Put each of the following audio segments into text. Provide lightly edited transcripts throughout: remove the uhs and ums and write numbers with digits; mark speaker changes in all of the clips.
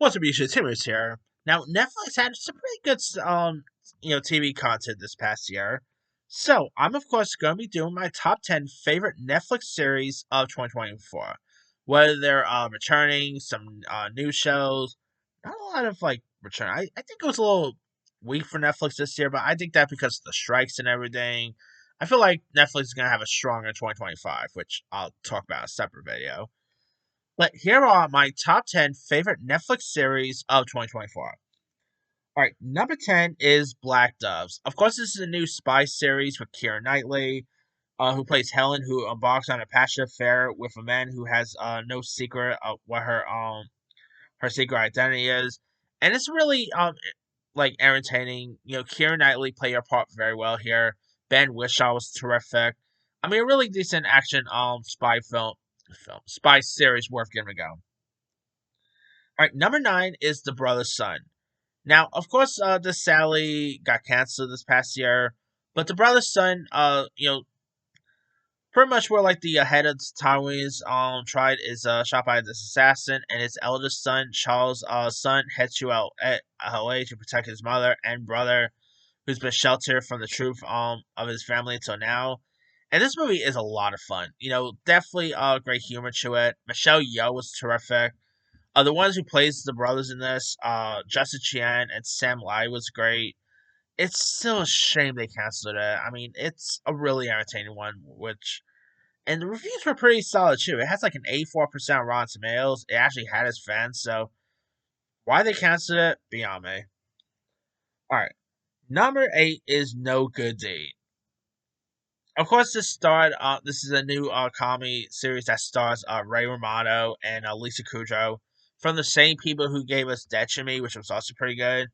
Speaker 1: What's up, YouTube? Timmers here. Now, Netflix had some pretty good, TV content this past year. So, I'm of course going to be doing my top 10 favorite Netflix series of 2024. Whether they're returning, some new shows, not a lot of return. I think it was a little weak for Netflix this year, but I think that because of the strikes and everything. I feel like Netflix is going to have a stronger 2025, which I'll talk about in a separate video. But here are my top 10 favorite Netflix series of 2024. All right, number 10 is Black Doves. Of course, this is a new spy series with Keira Knightley, who plays Helen, who embarks on a passionate affair with a man who has no secret of what her secret identity is, and it's really entertaining. Keira Knightley played her part very well here. Ben Whishaw was terrific. I mean, a really decent action spy series worth giving a go. All right, number 9 is The Brother's Son. Now, of course, this Sally got canceled this past year, but The Brother's Son, pretty much where like the head of Taiwanese tried is shot by this assassin, and his eldest son, Charles' son, heads to LA to protect his mother and brother, who's been sheltered from the truth of his family until now. And this movie is a lot of fun. Definitely great humor to it. Michelle Yeoh was terrific. The ones who plays the brothers in this, Justin Chien and Sam Lai was great. It's still a shame they canceled it. I mean, it's a really entertaining one, and the reviews were pretty solid too. It has like an 84% Rotten Tomatoes. It actually had its fans, so why they canceled it, beyond me. Alright. Number 8 is No Good Deed. Of course, this is a new comedy series that stars Ray Romano and Lisa Kudrow from the same people who gave us Dead to Me, which was also pretty good.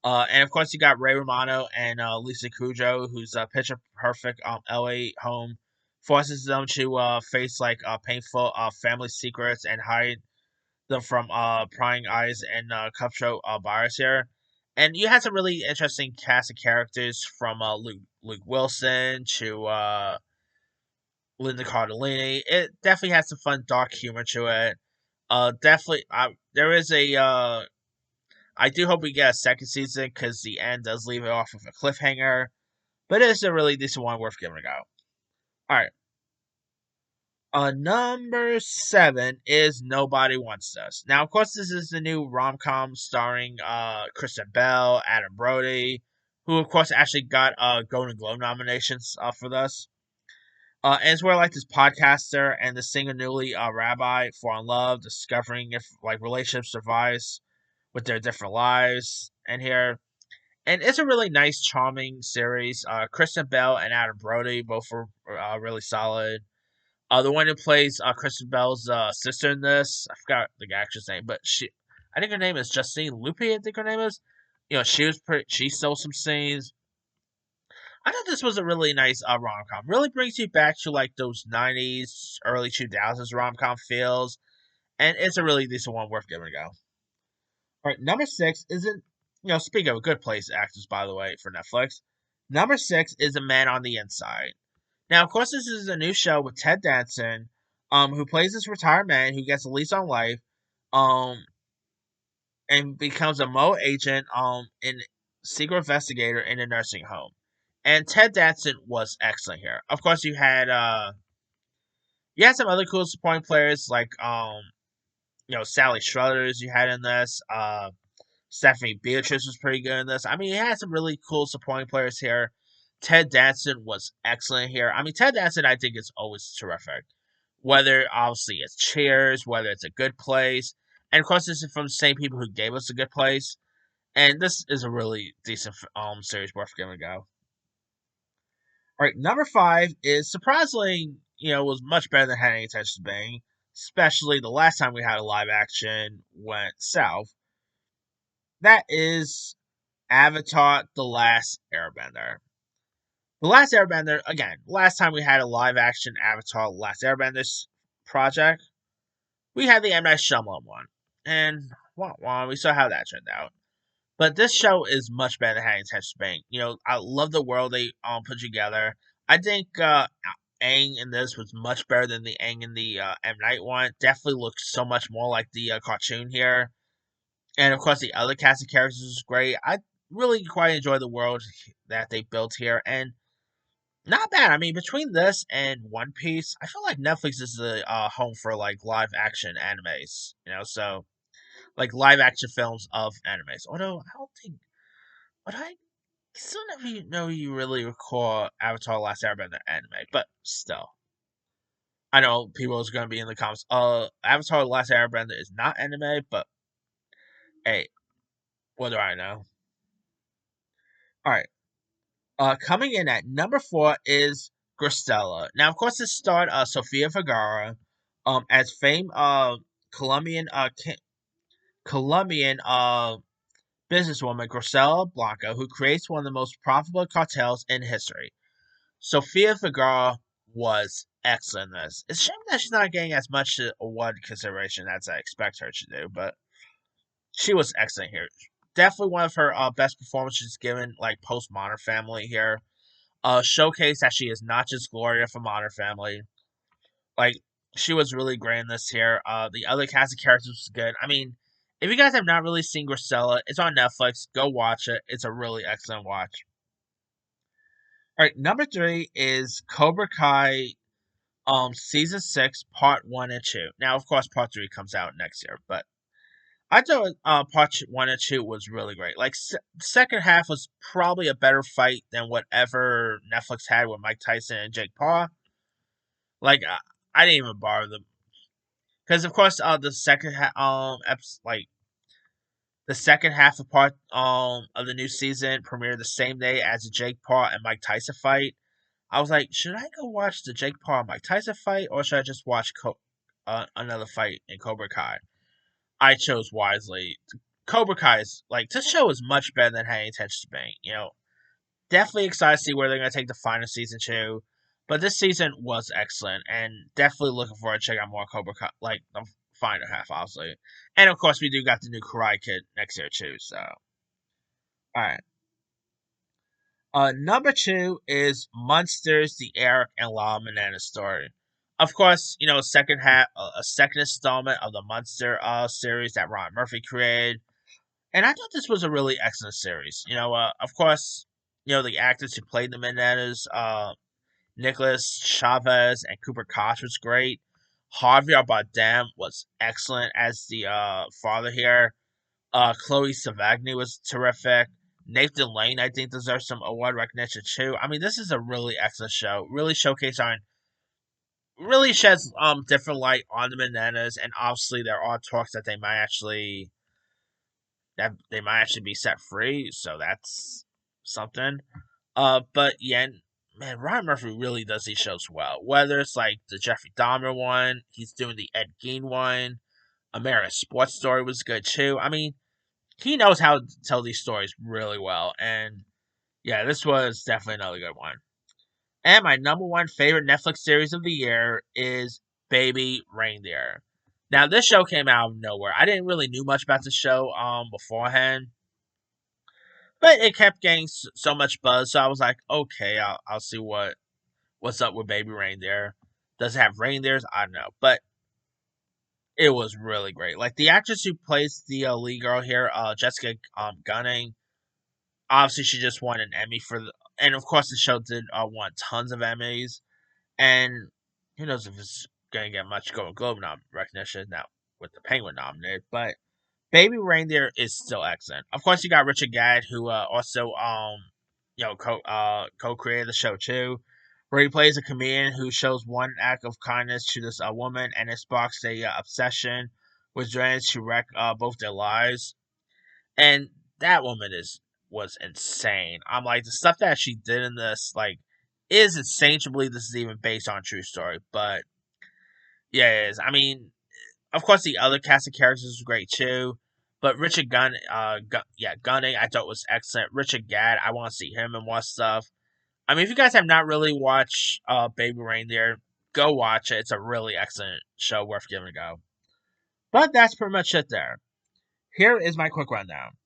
Speaker 1: And of course, you got Ray Romano and Lisa Kudrow, who's a picture perfect LA home, forces them to face painful family secrets and hide them from prying eyes and cutthroat buyers here. And you had some really interesting cast of characters from Luke Wilson to Linda Cardellini. It definitely has some fun dark humor to it. Definitely, there is a I do hope we get a second season because the end does leave it off with a cliffhanger. But it is a really decent one worth giving a go. Alright. Number 7 is Nobody Wants Us. Now, of course, this is the new rom com starring Kristen Bell, Adam Brody, who, of course, actually got Golden Globe nominations for this. And it's where this podcaster and the singer newly rabbi fall in love, discovering if relationships survives with their different lives. And it's a really nice, charming series. Kristen Bell and Adam Brody both were really solid. The one who plays Kristen Bell's sister in this, I forgot the actress name, but I think her name is Justine Lupi. I think her name is. She was pretty. She stole some scenes. I thought this was a really nice rom com. Really brings you back to those '90s, early 2000s rom com feels, and it's a really decent one worth giving a go. All right, number 6 isn't. Speaking of good place actors, by the way, for Netflix, number 6 is A Man on the Inside. Now, of course, this is a new show with Ted Danson, who plays this retired man who gets a lease on life, um, and becomes a Mo agent, and secret investigator in a nursing home. And Ted Danson was excellent here. Of course, you had some other cool supporting players Sally Struthers you had in this. Stephanie Beatrice was pretty good in this. I mean, you had some really cool supporting players here. Ted Danson was excellent here. I mean, Ted Danson, I think, is always terrific. Whether, obviously, it's Cheers, whether it's A Good Place. And, of course, this is from the same people who gave us A Good Place. And this is a really decent series worth giving a go. All right, number 5 is surprisingly, was much better than Having Attention to Bang. Especially the last time we had a live action went south. That is Avatar The Last Airbender. The Last Airbender, again, last time we had a live action Avatar Last Airbender project, we had the M. Night Shyamalan one. And, well, we saw how that turned out. But this show is much better than Having Attention to Bang. I love the world they put together. I think Aang in this was much better than the Aang in the M. Night one. Definitely looks so much more like the cartoon here. And of course, the other cast of characters was great. I really quite enjoy the world that they built here, and not bad. I mean, between this and One Piece, I feel like Netflix is the home for like live action animes. So like live action films of animes. Although I don't think, but I still never know you really recall Avatar: The Last Airbender anime, but still. I know people is gonna be in the comments. Avatar: The Last Airbender is not anime, but hey, what do I know? All right. Coming in at number 4 is Gristella. Now, of course, this starred Sofia Vergara, as famed Colombian Colombian businesswoman Gristela Blanco, who creates one of the most profitable cartels in history. Sofia Vergara was excellent in this. It's a shame that she's not getting as much award consideration as I expect her to do, but she was excellent here. Definitely one of her best performances given like post Modern Family here. Showcase that she is not just Gloria from Modern Family. Like she was really great in this here. The other cast of characters was good. I mean, if you guys have not really seen Gristella, it's on Netflix. Go watch it. It's a really excellent watch. All right, number 3 is Cobra Kai, season 6, part 1 and 2. Now, of course, part 3 comes out next year, but I thought part 1 and 2 was really great. Like second half was probably a better fight than whatever Netflix had with Mike Tyson and Jake Paul. Like I didn't even bother them because of course the second like the second half of part of the new season premiered the same day as the Jake Paul and Mike Tyson fight. I was like, should I go watch the Jake Paul and Mike Tyson fight or should I just watch another fight in Cobra Kai? I chose wisely. Cobra Kai is like this show is much better than had any intention to be. Definitely excited to see where they're going to take the final season 2. But this season was excellent, and definitely looking forward to checking out more Cobra Kai, like the final half, obviously. And of course, we do got the new Karate Kid next year too. So, all right. Number 2 is Monsters: The Eric and Lala Manana story. Of course, second half, a second installment of the Monster series that Ron Murphy created. And I thought this was a really excellent series. Of course, the actors who played the Menetas, Nicholas Chavez and Cooper Koch was great. Javier Bardem was excellent as the father here. Chloe Savagni was terrific. Nathan Lane, I think, deserves some award recognition too. I mean, this is a really excellent show. Really really sheds different light on the Menetas, and obviously there are talks that they might actually be set free, so that's something. But yeah, man, Ryan Murphy really does these shows well. Whether it's like the Jeffrey Dahmer one, he's doing the Ed Gein one. American Sports Story was good too. I mean, he knows how to tell these stories really well, and yeah, this was definitely another good one. And my number one favorite Netflix series of the year is Baby Reindeer. Now, this show came out of nowhere. I didn't really knew much about the show beforehand, but it kept getting so much buzz. So I was like, okay, I'll see what's up with Baby Reindeer. Does it have reindeers? I don't know, but it was really great. Like the actress who plays the lead girl here, Jessica Gunning. Obviously, she just won an Emmy and of course the show did won tons of Emmys. And who knows if it's gonna get much Golden Globe recognition now with the Penguin nominated, but Baby Reindeer is still excellent. Of course, you got Richard Gadd, who also co-created the show too, where he plays a comedian who shows one act of kindness to this woman, and it sparks a obsession with dreams to wreck both their lives. And that woman was insane. I'm like the stuff that she did in this is insane to believe this is even based on a true story, but yeah, it is. I mean, of course, the other cast of characters was great too. But Gunning, I thought was excellent. Richard Gadd, I want to see him in more stuff. I mean, if you guys have not really watched Baby Reindeer, go watch it. It's a really excellent show, worth giving a go. But that's pretty much it there. Here is my quick rundown.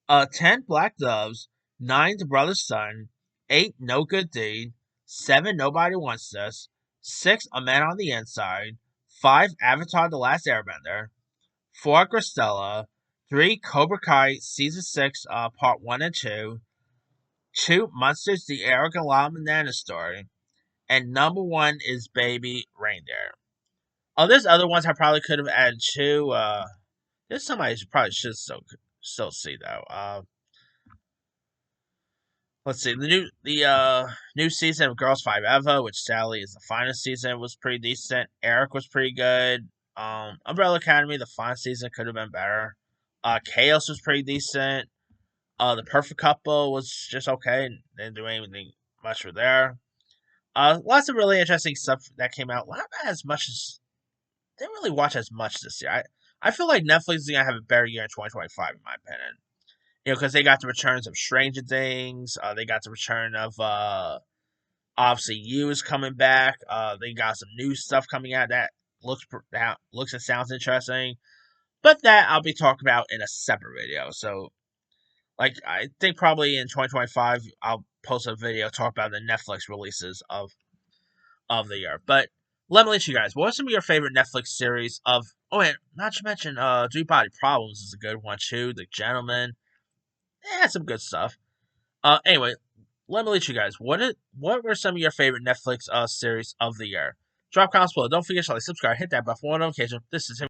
Speaker 1: 10 Black Doves, 9 The Brother's Son, 8 No Good Deed, 7 Nobody Wants This, 6 A Man on the Inside, 5 Avatar: The Last Airbender, 4 Gristella, 3. Cobra Kai Season 6, Part 1 and 2. 2. Monsters, The Eric and Lana Banana Story. And number 1 is Baby Reindeer. Oh, there's other ones I probably could have added too. There's some I probably should still see though. Let's see the new season of Girls Five Eva, which sadly is the final season, was pretty decent. Eric was pretty good. Umbrella Academy, the final season could have been better. Chaos was pretty decent. The Perfect Couple was just okay. Didn't do anything much for there. Lots of really interesting stuff that came out. Not as much as didn't really watch as much this year. I feel like Netflix is gonna have a better year in 2025, in my opinion. Because they got the returns of Stranger Things. They got the return of obviously You is coming back. They got some new stuff coming out that looks and sounds interesting. But that I'll be talking about in a separate video. So, like, I think probably in 2025 I'll post a video talk about the Netflix releases of the year. But let me let you guys. What are some of your favorite Netflix series of? Oh, and not to mention, Three Body Problems is a good one too. The Gentleman, some good stuff. Anyway, let me let you guys. What were some of your favorite Netflix series of the year? Drop comments below. Don't forget to like, subscribe, hit that bell for notification. This is him.